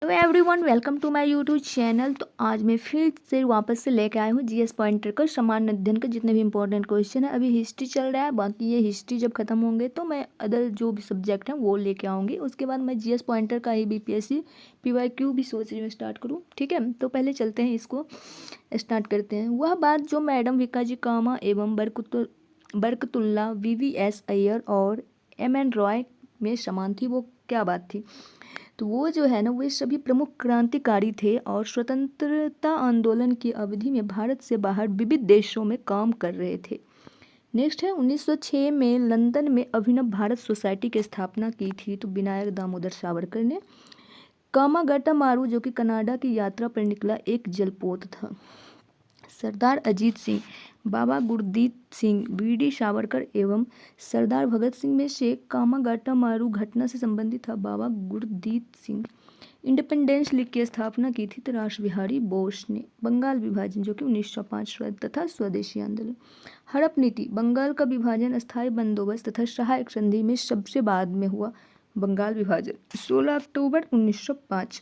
Hello everyone, welcome to my YouTube channel. तो आज मैं फिर से वापस से लेके आया हूँ जीएस पॉइंटर का समान अध्ययन का जितने भी इंपॉर्टेंट क्वेश्चन है। अभी हिस्ट्री चल रहा है, बाकी ये हिस्ट्री जब खत्म होंगे तो मैं अदर जो भी सब्जेक्ट हैं वो लेके आऊँगी। उसके बाद मैं जीएस पॉइंटर का ही बीपीएससी पीवाईक्यू भी सोच रही हूँ स्टार्ट करूँ। ठीक है, तो पहले चलते हैं, इसको स्टार्ट करते हैं। वह बात जो मैडम विकाजी कामा एवं बरकतुल्ला वीवीएस अय्यर और एम एन रॉय में समान थी, वो क्या बात थी? तो वो जो है ना, वे सभी प्रमुख क्रांतिकारी थे और स्वतंत्रता आंदोलन की अवधि में भारत से बाहर विविध देशों में काम कर रहे थे। नेक्स्ट है, 1906 में लंदन में अभिनव भारत सोसाइटी की स्थापना की थी, तो विनायक दामोदर सावरकर ने। कामागाटा मारू जो कि कनाडा की यात्रा पर निकला एक जलपोत था। सरदार अजीत सिंह, बाबा गुरदीप सिंह, वीडी सावरकर एवं सरदार भगत सिंह में से कामागाटा मारू घटना से संबंधित था बाबा गुरदीप सिंह। इंडिपेंडेंस लीग की स्थापना की थी तो रास बिहारी बोस ने। बंगाल विभाजन जो कि 1905 तथा स्वदेशी आंदोलन। हड़प नीति, बंगाल का विभाजन अस्थायी बंदोबस्त तथा सहायक संधि में सबसे बाद में हुआ। बंगाल विभाजन 16 अक्टूबर 1905।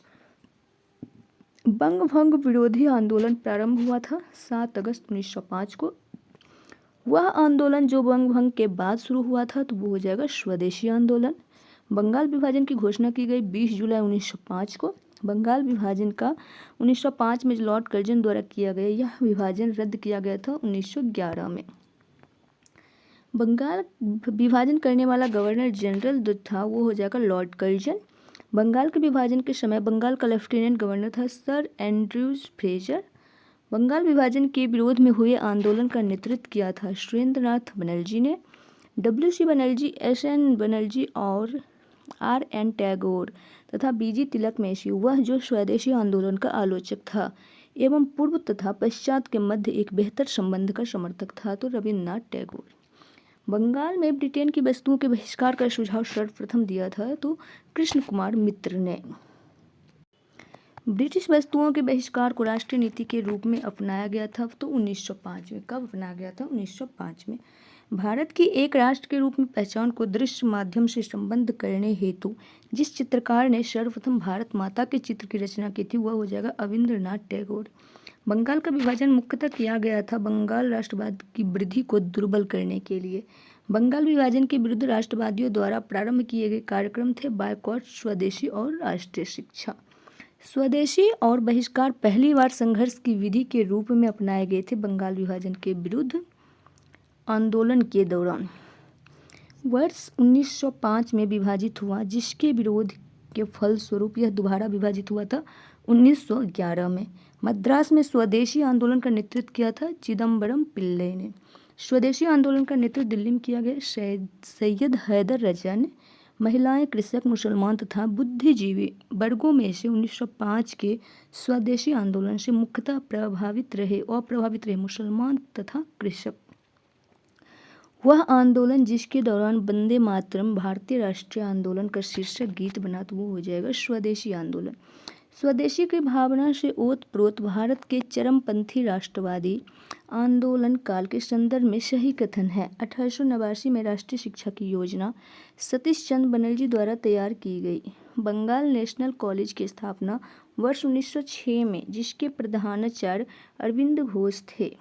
बंग भंग विरोधी आंदोलन प्रारंभ हुआ था 7 अगस्त 1905 को। वह आंदोलन जो बंग भंग के बाद शुरू हुआ था तो वो हो जाएगा स्वदेशी आंदोलन। बंगाल विभाजन की घोषणा की गई 20 जुलाई 1905 को। बंगाल विभाजन का 1905 में लॉर्ड कर्जन द्वारा किया गया यह विभाजन रद्द किया गया था 1911 में। बंगाल विभाजन करने वाला गवर्नर जनरल जो था वो हो जाएगा लॉर्ड कर्जन। बंगाल के विभाजन के समय बंगाल का लेफ्टिनेंट गवर्नर था सर एंड्रयूज फ्रेजर। बंगाल विभाजन के विरोध में हुए आंदोलन का नेतृत्व किया था सुरेंद्रनाथ बनर्जी ने। डब्ल्यू.सी. बनर्जी, एस.एन. बनर्जी और आर.एन. टैगोर तथा बी.जी. तिलक में से वह जो स्वदेशी आंदोलन का आलोचक था एवं पूर्व तथा पश्चात के मध्य एक बेहतर संबंध का समर्थक था तो रविन्द्रनाथ टैगोर। बंगाल में ब्रिटेन की वस्तुओं के बहिष्कार का सुझाव सर्वप्रथम दिया था तो कृष्ण कुमार मित्र ने। ब्रिटिश वस्तुओं के बहिष्कार को राष्ट्रीय नीति के रूप में अपनाया गया था तो 1905 में। कब अपनाया गया था? 1905 में। भारत की एक राष्ट्र के रूप में पहचान को दृश्य माध्यम से संबद्ध करने हेतु जिस चित्रकार ने सर्वप्रथम भारत माता के चित्र की रचना की थी वह हो जाएगा अविंद्रनाथ टैगोर। बंगाल का विभाजन मुख्यतः किया गया था बंगाल राष्ट्रवाद की वृद्धि को दुर्बल करने के लिए। बंगाल विभाजन के विरुद्ध राष्ट्रवादियों द्वारा प्रारंभ किए गए कार्यक्रम थे बायकॉट, स्वदेशी और राष्ट्रीय शिक्षा। स्वदेशी और बहिष्कार पहली बार संघर्ष की विधि के रूप में अपनाए गए थे बंगाल विभाजन के विरुद्ध आंदोलन के दौरान। वर्ष 1905 में विभाजित हुआ जिसके विरोध के फलस्वरूप यह दोबारा विभाजित हुआ था 1911 में। मद्रास में स्वदेशी आंदोलन का नेतृत्व किया था चिदम्बरम पिल्लई ने। स्वदेशी आंदोलन का नेतृत्व दिल्ली में किया गया सैयद हैदर रजा ने। महिलाएं, कृषक, मुसलमान तथा बुद्धिजीवी वर्गों में से 1905 के स्वदेशी आंदोलन से मुख्यतः अप्रभावित रहे मुसलमान तथा कृषक। वह आंदोलन जिसके दौरान वंदे मातरम भारतीय राष्ट्रीय आंदोलन का शीर्षक गीत बना तो वो हो जाएगा स्वदेशी आंदोलन। स्वदेशी की भावना से ओतप्रोत भारत के चरमपंथी राष्ट्रवादी आंदोलन काल के संदर्भ में सही कथन है। 1889 में राष्ट्रीय शिक्षा की योजना सतीश चंद्र बनर्जी द्वारा तैयार की गई। बंगाल नेशनल कॉलेज की स्थापना वर्ष 1906 में जिसके प्रधानाचार्य अरविंद घोष थे।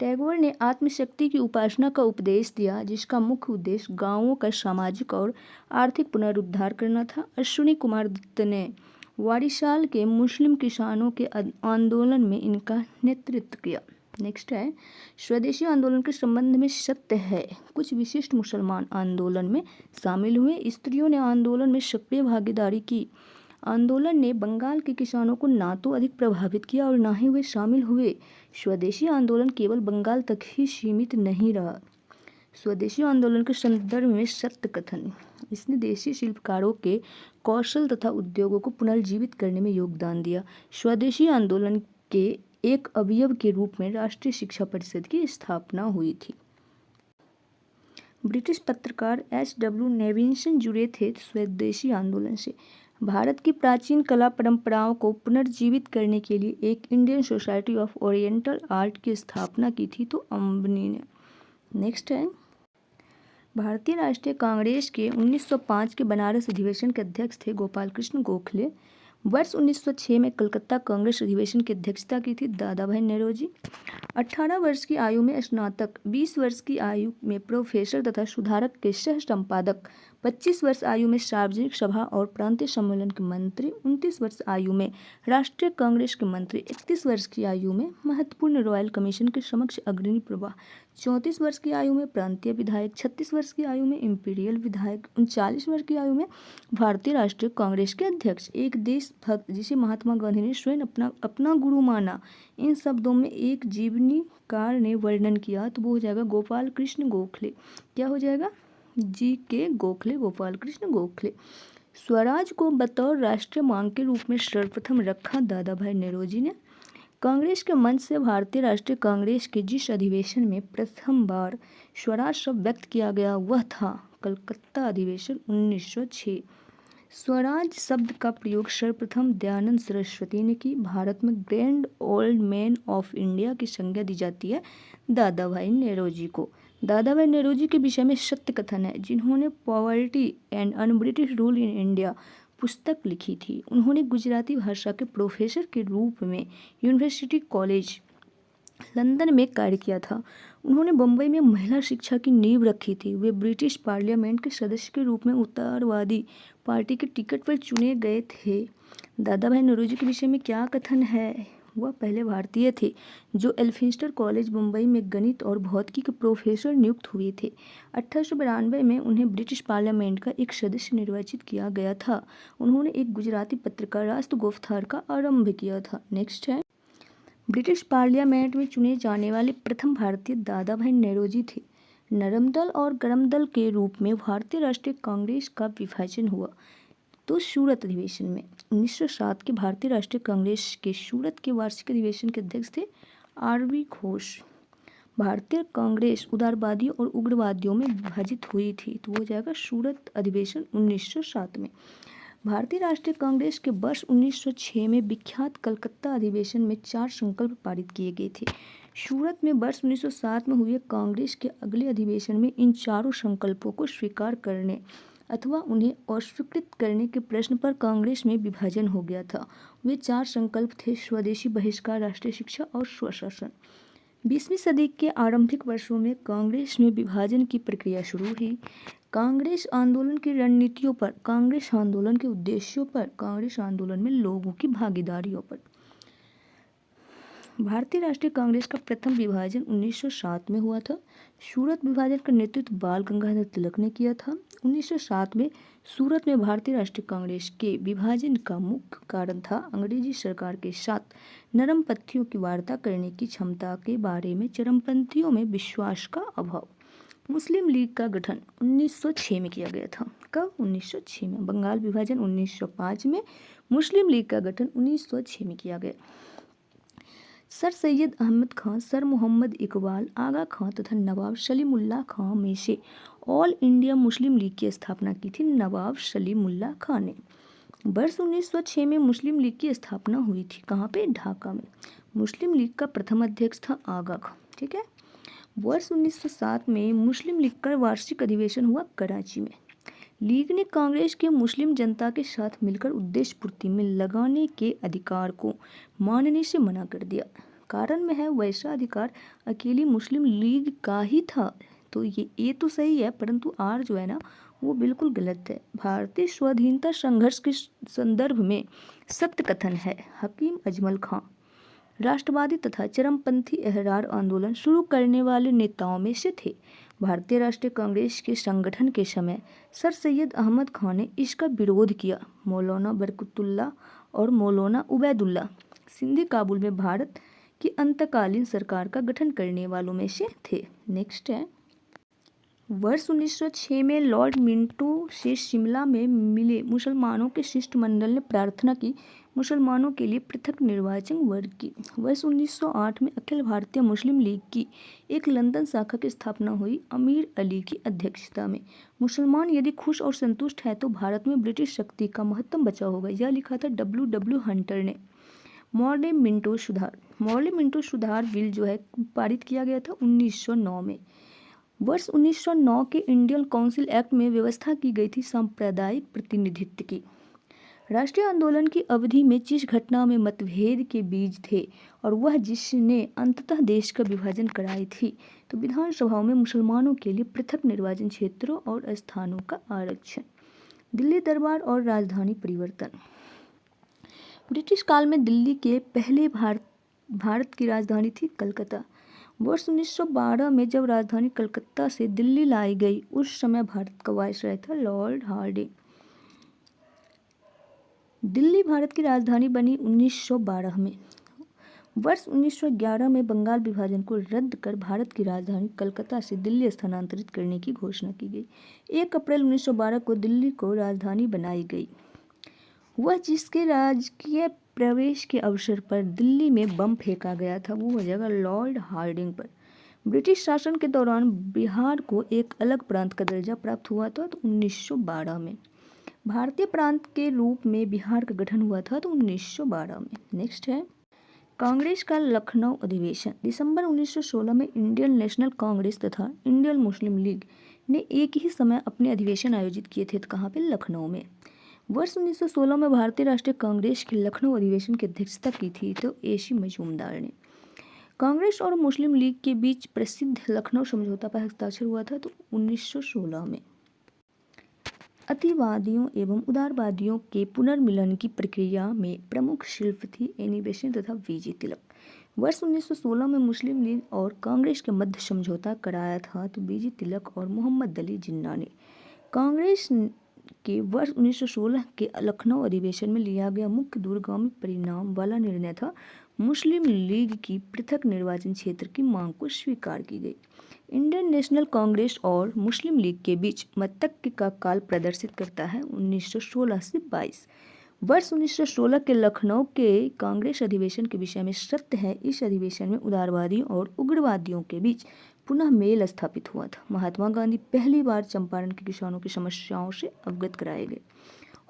टैगोर ने आत्मशक्ति की उपासना का उपदेश दिया जिसका मुख्य उद्देश्य गांवों का सामाजिक और आर्थिक पुनरुद्धार करना था। अश्विनी कुमार दत्त ने वारिसाल के मुस्लिम किसानों के आंदोलन में इनका नेतृत्व किया। नेक्स्ट है, स्वदेशी आंदोलन के संबंध में सत्य है कुछ विशिष्ट मुसलमान आंदोलन में शामिल हुए। स्त्रियों ने आंदोलन में सक्रिय भागीदारी की। आंदोलन ने बंगाल के किसानों को ना तो अधिक प्रभावित किया और ना ही वे शामिल हुए। स्वदेशी आंदोलन केवल बंगाल तक ही सीमित नहीं रहा। स्वदेशी आंदोलन के संदर्भ में सत्य कथन, इसने देशी शिल्पकारों के कौशल तथा उद्योगों को पुनर्जीवित करने में योगदान दिया। स्वदेशी आंदोलन के एक अवयव के रूप में राष्ट्रीय शिक्षा परिषद की स्थापना हुई थी। ब्रिटिश पत्रकार एच.डब्ल्यू. नेविन्सन जुड़े थे स्वदेशी आंदोलन से। भारत की प्राचीन कला परंपराओं को पुनर्जीवित करने के लिए एक Indian society of oriental art की स्थापना की थी तो अम्बनी ने। नेक्स्ट है, भारतीय राष्ट्रीय कांग्रेस के 1905 के बनारस अधिवेशन के अध्यक्ष थे गोपाल कृष्ण गोखले। वर्ष 1906 में कलकत्ता कांग्रेस अधिवेशन की अध्यक्षता की थी दादा भाई नौरोजी। 18 वर्ष की आयु में स्नातक, 20 वर्ष की आयु में प्रोफेसर तथा सुधारक के सह संपादक, 25 वर्ष आयु में सार्वजनिक सभा और प्रांतीय सम्मेलन के मंत्री, 29 वर्ष आयु में राष्ट्रीय कांग्रेस के मंत्री, 31 वर्ष की आयु में महत्वपूर्ण रॉयल कमीशन के समक्ष अग्रणी प्रवाह, 34 वर्ष की आयु में प्रांतीय विधायक, 36 वर्ष की आयु में इंपीरियल विधायक, 39 वर्ष की आयु में भारतीय राष्ट्रीय कांग्रेस के अध्यक्ष, एक देशभक्त जिसे महात्मा गांधी ने स्वयं अपना गुरु माना। इन शब्दों में एक जीवनीकार ने वर्णन किया तो वो हो जाएगा गोपाल कृष्ण गोखले। क्या हो जाएगा? जी के गोखले, गोपाल कृष्ण गोखले। स्वराज को बतौर राष्ट्रीय मांग के रूप में सर्वप्रथम रखा दादा भाई नौरोजी ने। कांग्रेस के मंच से भारतीय राष्ट्रीय कांग्रेस के जिस अधिवेशन में प्रथम बार स्वराज शब्द व्यक्त किया गया वह था कलकत्ता अधिवेशन 1906। स्वराज शब्द का प्रयोग सर्वप्रथम दयानंद सरस्वती ने की। भारत में grand old man of India की संज्ञा दी जाती है दादा भाई नौरोजी को। दादा भाई नौरोजी के विषय में सत्य कथन है, जिन्होंने poverty and un British rule in India पुस्तक लिखी थी। उन्होंने गुजराती भाषा के प्रोफेसर के रूप में यूनिवर्सिटी कॉलेज लंदन में कार्य किया था। उन्होंने बम्बई में महिला शिक्षा की नींव रखी थी। वे ब्रिटिश पार्लियामेंट के सदस्य के रूप में उदारवादी पार्टी के टिकट पर चुने गए थे। दादा भाई नौरोजी के विषय में क्या कथन है? वह पहले भारतीय थे जो एल्फिंस्टर कॉलेज मुंबई में गणित और भौतिकी के प्रोफेसर नियुक्त हुए थे। 1892 में उन्हें ब्रिटिश पार्लियामेंट का एक सदस्य निर्वाचित किया गया था। उन्होंने एक गुजराती पत्रिका राष्ट्र गोफ्तार का आरंभ किया था। नेक्स्ट है, ब्रिटिश पार्लियामेंट में चुने जाने वाले प्रथम भारतीय दादा भाई नौरोजी थे। नरम दल और गरम दल के रूप में भारतीय राष्ट्रीय कांग्रेस का विभाजन हुआ तो सूरत अधिवेशन में 1907 के भारतीय राष्ट्रीय कांग्रेस के सूरत के वार्षिक अधिवेशन के अध्यक्ष थे आर.वी. घोष। भारतीय कांग्रेस उदारवादियों और उग्रवादियों में विभाजित हुई थी तो वो हो जाएगा सूरत अधिवेशन 1907 में। भारतीय राष्ट्रीय कांग्रेस के वर्ष 1906 में विख्यात कलकत्ता अधिवेशन में 4 संकल्प पारित किए गए थे। सूरत में वर्ष 1907 में हुए कांग्रेस के अगले अधिवेशन में इन चारों संकल्पों को स्वीकार करने अथवा उन्हें अस्वीकृत करने के प्रश्न पर कांग्रेस में विभाजन हो गया था। वे 4 संकल्प थे स्वदेशी बहिष्कार, राष्ट्रीय शिक्षा और स्वशासन। 20वीं सदी के आरंभिक वर्षों में कांग्रेस में विभाजन की प्रक्रिया शुरू हुई। कांग्रेस आंदोलन की रणनीतियों पर, कांग्रेस आंदोलन के उद्देश्यों पर, कांग्रेस आंदोलन में लोगों की भागीदारियों पर। भारतीय राष्ट्रीय कांग्रेस का प्रथम विभाजन 1907 में हुआ था। सूरत विभाजन का नेतृत्व बाल गंगाधर तिलक ने किया था। 1907 में सूरत में भारतीय राष्ट्रीय कांग्रेस के विभाजन का मुख्य कारण था अंग्रेजी सरकार के साथ नरम पत्थियों की वार्ता करने की क्षमता के बारे में चरमपंथियों में विश्वास का अभाव। मुस्लिम लीग का गठन 1906 में किया गया था। कब? 1906 में। बंगाल विभाजन 1905 में। मुस्लिम लीग का गठन 1906 में किया गया। सर सैयद अहमद खां, सर मोहम्मद इकबाल, आगा खां तथा नवाब सलीमुल्लाह खां में से ऑल इंडिया मुस्लिम लीग की स्थापना की थी नवाब सलीमुल्लाह खां ने। वर्ष 1906 में मुस्लिम लीग की स्थापना हुई थी। कहाँ पे? ढाका में। मुस्लिम लीग का प्रथम अध्यक्ष था आगा खां। ठीक है। वर्ष 1907 में मुस्लिम लीग का वार्षिक अधिवेशन हुआ कराची में। लीग ने कांग्रेस के मुस्लिम जनता के साथ मिलकर उद्देश्य पूर्ति में लगाने के अधिकार को मानने से मना कर दिया। कारण में है वैसा अधिकार अकेली मुस्लिम लीग का ही था। तो ये तो सही है, परंतु आर जो है ना वो बिल्कुल गलत है। भारतीय स्वाधीनता संघर्ष के संदर्भ में सत्य कथन है हकीम अजमल खां राष्ट्रवादी तथा चरमपंथी एहरार आंदोलन शुरू करने वाले नेताओं में से थे। भारतीय राष्ट्रीय कांग्रेस के संगठन के समय सर सैयद अहमद खां ने इसका विरोध किया। मौलाना बरकतुल्लाह और मौलाना उबैदुल्लाह सिंधी काबुल में भारत की अंतकालीन सरकार का गठन करने वालों में से थे। नेक्स्ट है, वर्ष 1906 में लॉर्ड मिंटो से शिमला में मिले मुसलमानों के शिष्टमंडल ने प्रार्थना की मुसलमानों के लिए पृथक निर्वाचन वर्ग की। वर्ष 1908 में अखिल भारतीय मुस्लिम लीग की एक लंदन शाखा की स्थापना हुई अमीर अली की अध्यक्षता में। मुसलमान यदि खुश और संतुष्ट है तो भारत में ब्रिटिश शक्ति का महत्तम बचाव होगा, यह लिखा था W. हंटर ने। मॉर्ले मिंटो सुधार बिल जो है पारित किया गया था 1909 में। वर्ष 1909 के इंडियन काउंसिल एक्ट में व्यवस्था की गई थी सांप्रदायिक प्रतिनिधित्व की। राष्ट्रीय आंदोलन की अवधि में जिस घटना में मतभेद के बीज थे और वह जिसने अंततः देश का विभाजन कराई थी, तो विधानसभाओं में मुसलमानों के लिए पृथक निर्वाचन क्षेत्रों और स्थानों का आरक्षण। दिल्ली दरबार और राजधानी परिवर्तन। ब्रिटिश काल में दिल्ली के पहले भारत की राजधानी थी कलकत्ता। वर्ष 1912 में जब राजधानी कलकत्ता से दिल्ली लाई गई, उस समय भारत का वायसराय था लॉर्ड हार्डिंग। दिल्ली भारत की राजधानी बनी 1912 में। वर्ष 1911 में बंगाल विभाजन को रद्द कर भारत की राजधानी कलकत्ता से दिल्ली स्थानांतरित करने की घोषणा की गई। 1 अप्रैल 1912 को दिल्ली को राजधानी बनाई गई। वह जिसके राजकीय प्रवेश के अवसर पर दिल्ली में बम फेंका गया था, वो हो जाएगा लॉर्ड हार्डिंग पर। ब्रिटिश शासन के दौरान बिहार को एक अलग प्रांत का दर्जा प्राप्त हुआ था, तो 1912 में। भारतीय प्रांत के रूप में बिहार का गठन हुआ था, तो 1912 में। नेक्स्ट है कांग्रेस का लखनऊ अधिवेशन। दिसंबर 1916 में इंडियन नेशनल कांग्रेस तथा इंडियन मुस्लिम लीग ने एक ही समय अपने अधिवेशन आयोजित किए थे, तो कहाँ पे? लखनऊ में। वर्ष 1916 में भारतीय राष्ट्रीय कांग्रेस के लखनऊ अधिवेशन की अध्यक्षता की थी, तो एसी मजूमदार ने। कांग्रेस और मुस्लिम लीग के बीच प्रसिद्ध लखनऊ समझौता पर हस्ताक्षर हुआ था, तो 1916 में। अतिवादियों एवं उदारवादियों के पुनर्मिलन की प्रक्रिया में प्रमुख शिल्प थी एनी बेसेंट तथा वीजी तिलक। वर्ष 1916 में मुस्लिम लीग और कांग्रेस के मध्य समझौता कराया था, तो वीजी तिलक और मोहम्मद अली जिन्ना ने। कांग्रेस के वर्ष 1916 के लखनऊ अधिवेशन में लिया गया मुख्य दूरगामी परिणाम वाला निर्णय था मुस्लिम लीग की पृथक निर्वाचन क्षेत्र की मांग को स्वीकार की गई। इंडियन नेशनल कांग्रेस और मुस्लिम लीग के बीच मतक्य का काल प्रदर्शित करता है 1916 से 22। वर्ष 1916 के लखनऊ के कांग्रेस अधिवेशन के विषय में सत्य है, इस अधिवेशन में उदारवादियों और उग्रवादियों के बीच पुनः मेल स्थापित हुआ था। महात्मा गांधी पहली बार चंपारण के किसानों की समस्याओं से अवगत कराए गए।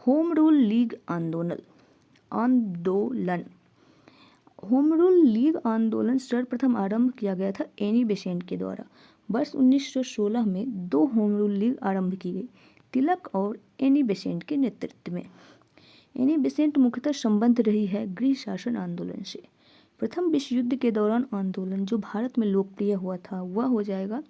होम रूल लीग आंदोलन। होम रूल लीग आंदोलन सर्वप्रथम आरंभ किया गया था एनी बेसेंट के द्वारा। वर्ष 1916 में 2 होम रूल लीग आरंभ की गई, तिलक और एनी बेसेंट के नेतृत्व में। एनी बेसेंट मुख्यतः संबंध रही है गृह शासन आंदोलन से। प्रथम विश्व युद्ध के दौरान आंदोलन जो भारत में लोकप्रिय हुआ था, वह हो जाएगा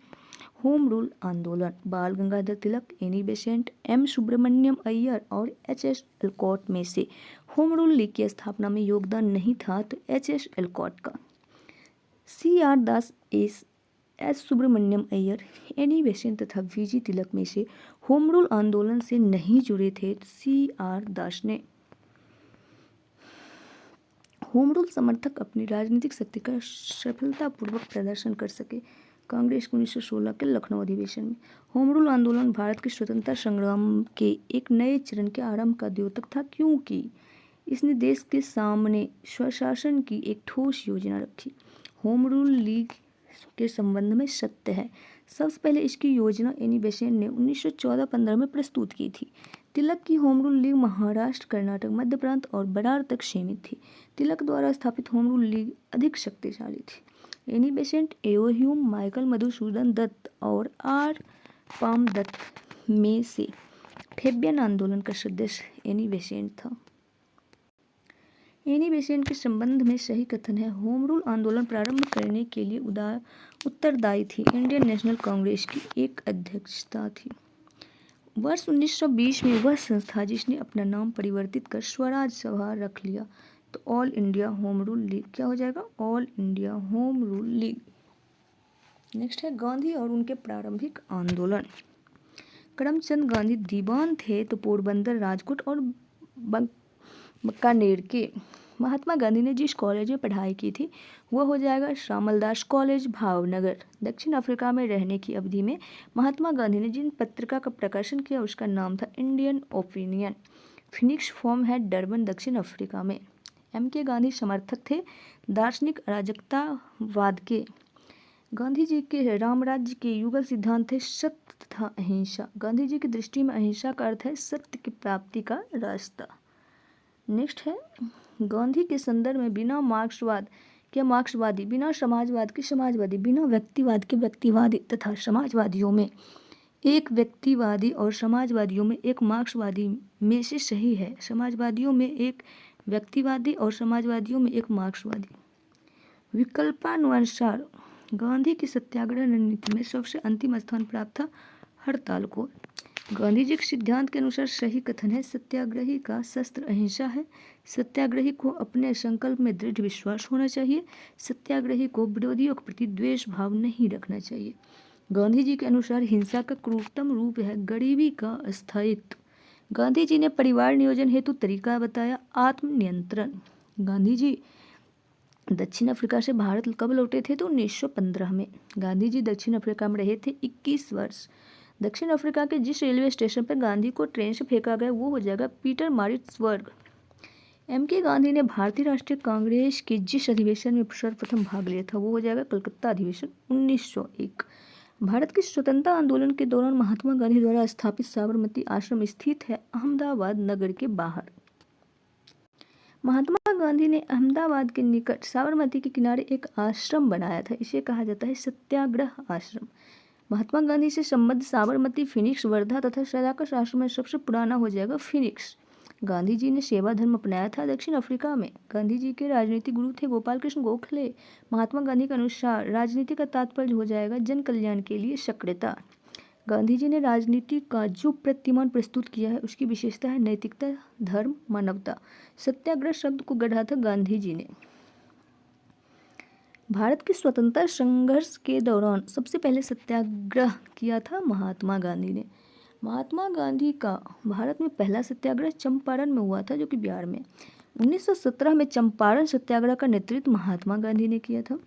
होम रूल आंदोलन। Bal Gangadhar Tilak, Annie Besant, M Subramania Iyer और एच.एस. एलकॉट में से होम रूल लीग की स्थापना में योगदान नहीं था, तो एच.एस. एलकॉट का। C R. Das, S Subramania Iyer, Annie Besant तथा वीजी तिलक में से होम रूल आंदोलन से नहीं जुड़े थे, तो सी.आर. दास ने। होम रूल समर्थक अपनी राजनीतिक शक्ति का सफलतापूर्वक प्रदर्शन कर सके। कांग्रेस के 1916 के लखनऊ अधिवेशन में होम रूल आंदोलन भारत के स्वतंत्रता संग्राम के एक नए चरण के आरंभ का द्योतक था, क्योंकि इसने देश के सामने स्वशासन की एक ठोस योजना रखी। होम रूल लीग के संबंध में सत्य है, सबसे पहले इसकी योजना एनी बेसेंट ने 1914-15 में प्रस्तुत की थी। तिलक की home rule league Maharashtra, Karnataka, Madhya Prant और बरार तक सीमित थी। तिलक द्वारा स्थापित होम रूल लीग अधिक शक्तिशाली थी। एनी बेसेंट, एओ ह्यूम, माइकल मधुसूदन दत्त और आर पाम दत्त में से फेबियन आंदोलन का सदस्य एनी बेसेंट था। एनी बेसेंट के संबंध में सही कथन है, होम रूल आंदोलन प्रारंभ करने के लिए उत्तरदायी थी इंडियन नेशनल कांग्रेस की एक अध्यक्षता थी। वर्ष 1920 में वह संस्था जिसने अपना नाम परिवर्तित कर स्वराज सभा रख लिया, तो all India home rule league क्या हो जाएगा? All India home rule league. Next है गांधी और उनके प्रारंभिक आंदोलन। करमचंद गांधी दीवान थे, तो पोरबंदर, राजकोट और बीकानेर के। महात्मा गांधी ने जिस कॉलेज में पढ़ाई की थी, वह हो जाएगा श्यामलदास कॉलेज, भावनगर। दक्षिण अफ्रीका में रहने की अवधि में महात्मा गांधी ने जिन पत्रिका का प्रकाशन किया, उसका नाम था इंडियन ओपिनियन। फिनिक्स फॉर्म है डरबन, दक्षिण अफ्रीका में। M.K. गांधी समर्थक थे दार्शनिक अराजकतावाद के। गांधी जी के रामराज्य के युगल सिद्धांत थे सत्य तथा अहिंसा। गांधी जी की दृष्टि में अहिंसा का अर्थ है सत्य की प्राप्ति का रास्ता। नेक्स्ट है गांधी के संदर्भ में बिना मार्क्सवाद के मार्क्सवादी, बिना समाजवाद के समाजवादी, बिना व्यक्तिवाद के व्यक्तिवादी तथा समाजवादियों में एक व्यक्तिवादी और समाजवादियों में एक मार्क्सवादी में से सही है। समाजवादियों में एक व्यक्तिवादी और समाजवादियों में एक मार्क्सवादी। विकल्पानुसार गांधी की सत्याग्रह रणनीति में सबसे अंतिम स्थान प्राप्त था हड़ताल को। गांधी जी के सिद्धांत के अनुसार सही कथन है, सत्याग्रही का शस्त्र अहिंसा है। सत्याग्रही को अपने संकल्प में दृढ़ विश्वास होना चाहिए। सत्याग्रही को विरोधियों के प्रति द्वेष भाव नहीं रखना चाहिए। गांधी जी के अनुसार हिंसा का क्रूरतम रूप है गरीबी का अस्थायित्व। गांधी जी ने परिवार नियोजन हेतु तरीका बताया, आत्मनियंत्रण। गांधी जी दक्षिण अफ्रीका से भारत कब लौटे थे? तो 1915 में। गांधी जी दक्षिण अफ्रीका में रहे थे 21 वर्ष। दक्षिण अफ्रीका के जिस रेलवे स्टेशन पर गांधी को ट्रेन से फेंका गया वो हो जाएगा पीटरमारिट्सबर्ग। के गांधी ने भारतीय राष्ट्रीय कांग्रेस के जिस अधिवेशन में सर्वप्रथम भाग लिया था वो हो जाएगा कलकत्ता अधिवेशन 1901। भारत के स्वतंत्रता आंदोलन के दौरान महात्मा गांधी द्वारा स्थापित साबरमती आश्रम स्थित है अहमदाबाद नगर के बाहर। महात्मा गांधी ने अहमदाबाद के निकट साबरमती के किनारे एक आश्रम बनाया था, इसे कहा जाता है सत्याग्रह आश्रम। महात्मा गांधी से संबद्ध साबरमती, फिनिक्स, वर्धा तथा सदाकत आश्रम में सबसे पुराना हो जाएगा फिनिक्स। गांधी जी ने सेवा धर्म अपनाया था दक्षिण अफ्रीका में। गांधी जी के राजनीतिक गुरु थे गोपाल कृष्ण गोखले। महात्मा गांधी के अनुसार राजनीति का तात्पर्य हो जाएगा जन कल्याण के लिए सक्रियता। गांधी जी ने राजनीति का जो प्रतिमान प्रस्तुत किया है उसकी विशेषता है नैतिकता, धर्म, मानवता। सत्याग्रह शब्द को गढ़ा था गांधी जी ने। भारत के स्वतंत्रता संघर्ष के दौरान सबसे पहले सत्याग्रह किया था महात्मा गांधी ने। महात्मा गांधी का भारत में पहला सत्याग्रह चंपारण में हुआ था, जो कि बिहार में। 1917 में चंपारण सत्याग्रह का नेतृत्व महात्मा गांधी ने किया था।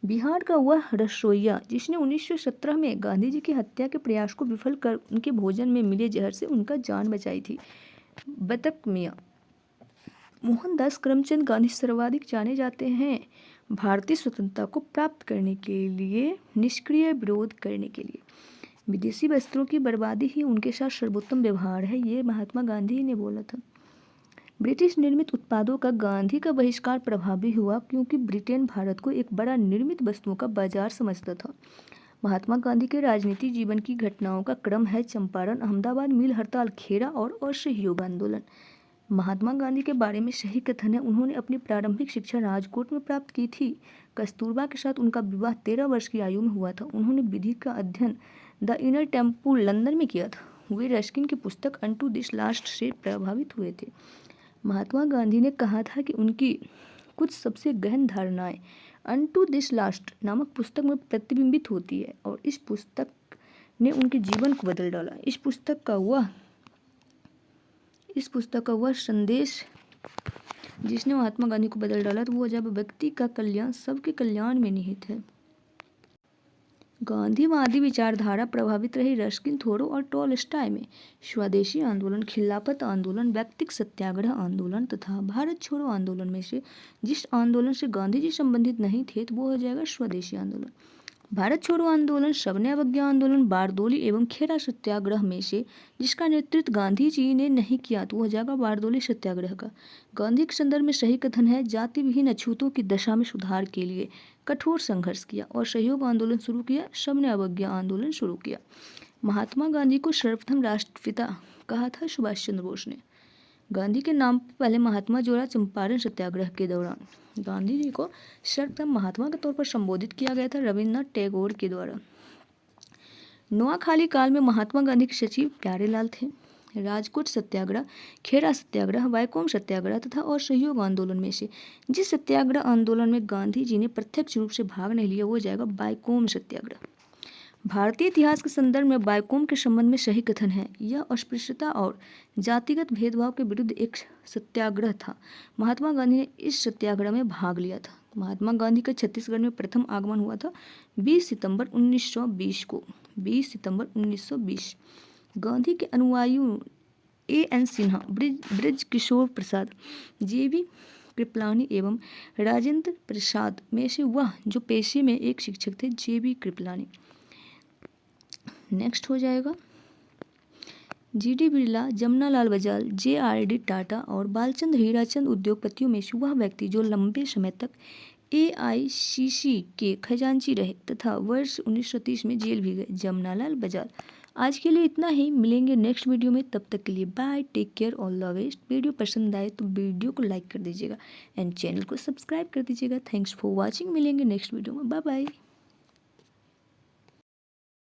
बिहार का वह रसोइया जिसने 1917 में गांधी जी की हत्या के प्रयास को विफल कर उनके भोजन में मिले जहर से उनका जान बचाई थी, बतक मियाँ। मोहनदास करमचंद गांधी सर्वाधिक जाने जाते हैं भारतीय स्वतंत्रता को प्राप्त करने के लिए, निष्क्रिय विरोध करने के लिए। विदेशी वस्त्रों की बर्बादी ही उनके साथ सर्वोत्तम व्यवहार है, ये महात्मा गांधी ने बोला था। ब्रिटिश निर्मित उत्पादों का गांधी का बहिष्कार प्रभावी हुआ क्योंकि ब्रिटेन भारत को एक बड़ा निर्मित वस्तुओं का बाजार समझता था। महात्मा गांधी के राजनीतिक जीवन की घटनाओं का क्रम है चंपारण, अहमदाबाद मिल हड़ताल, खेरा और असहयोग आंदोलन। महात्मा गांधी के बारे में सही कथन है, उन्होंने अपनी प्रारंभिक शिक्षा राजकोट में प्राप्त की थी। कस्तूरबा के साथ उनका विवाह 13 वर्ष की आयु में हुआ था। उन्होंने विधि का अध्ययन द इनर टेम्पल लंदन में किया था। वे रस्किन की पुस्तक अनटू दिस लास्ट से प्रभावित हुए थे। महात्मा गांधी ने कहा था कि उनकी कुछ सबसे गहन धारणाएं अनटू दिस लास्ट नामक पुस्तक में प्रतिबिंबित होती है और इस पुस्तक ने उनके जीवन को बदल डाला। इस पुस्तक का वह संदेश जिसने महात्मा गांधी को बदल डाला तो वो जब व्यक्ति का कल्याण सबके कल्याण में निहित है। गांधीवादी विचारधारा प्रभावित रही रस्किन, थोरो और टॉलस्टॉय में। स्वदेशी आंदोलन, खिलाफत आंदोलन, व्यक्तिगत सत्याग्रह आंदोलन तथा भारत छोड़ो आंदोलन में से जिस आंदोलन से गांधी जी संबंधित नहीं थे तो वो हो जाएगा स्वदेशी आंदोलन। भारत छोड़ो आंदोलन, सविनय अवज्ञा आंदोलन, बारदोली एवं खेरा सत्याग्रह में से जिसका नेतृत्व गांधी जी ने नहीं किया तो हो जाएगा बारदोली सत्याग्रह का। गांधी के संदर्भ में सही कथन है, जाति विहीन अछूतों की दशा में सुधार के लिए कठोर संघर्ष किया और सहयोग आंदोलन शुरू किया, सविनय अवज्ञा आंदोलन शुरू किया। महात्मा गांधी को सर्वप्रथम राष्ट्रपिता कहा था सुभाष चंद्र बोस ने। गांधी के नाम पर पहले महात्मा जोड़ा चंपारण सत्याग्रह के दौरान। गांधी जी को सर्वप्रथम महात्मा के तौर पर संबोधित किया गया था रविन्द्रनाथ टैगोर के द्वारा। नोआखाली काल में महात्मा गांधी के सचिव प्यारेलाल थे। राजकोट सत्याग्रह, खेरा सत्याग्रह, वायकोम सत्याग्रह तथा असहयोग आंदोलन में से जिस सत्याग्रह आंदोलन में गांधी जी ने प्रत्यक्ष रूप से भाग नहीं लिया वो जाएगा वायकोम सत्याग्रह। भारतीय इतिहास के संदर्भ में वायकोम के संबंध में सही कथन है, यह अस्पृश्यता और जातिगत भेदभाव के विरुद्ध एक सत्याग्रह था। महात्मा गांधी ने इस सत्याग्रह में भाग लिया था। महात्मा गांधी का छत्तीसगढ़ में प्रथम आगमन हुआ था 20 सितंबर 1920 को। 20 सितंबर 1920। गांधी के अनुयायियों A.N. सिन्हा, ब्रिज किशोर प्रसाद, J.B. कृपलानी एवं राजेंद्र प्रसाद में से वह जो पेशे में एक शिक्षक थे J.B. कृपलानी। नेक्स्ट हो जाएगा G.D. बिरला, जमनालाल बजाज, J.R.D. टाटा और बालचंद्र हीराचंद उद्योगपतियों में से वह व्यक्ति जो लंबे समय तक AICC के खजांची रहे तथा वर्ष 1930 में जेल भी गए। जमनालाल बजाज। आज के लिए इतना ही, मिलेंगे नेक्स्ट वीडियो में, तब तक के लिए bye, take care, all the best. Video पसंद आए तो वीडियो को लाइक कर दीजिएगा एंड चैनल को सब्सक्राइब कर दीजिएगा। Thanks for watching. मिलेंगे नेक्स्ट वीडियो में। Bye bye.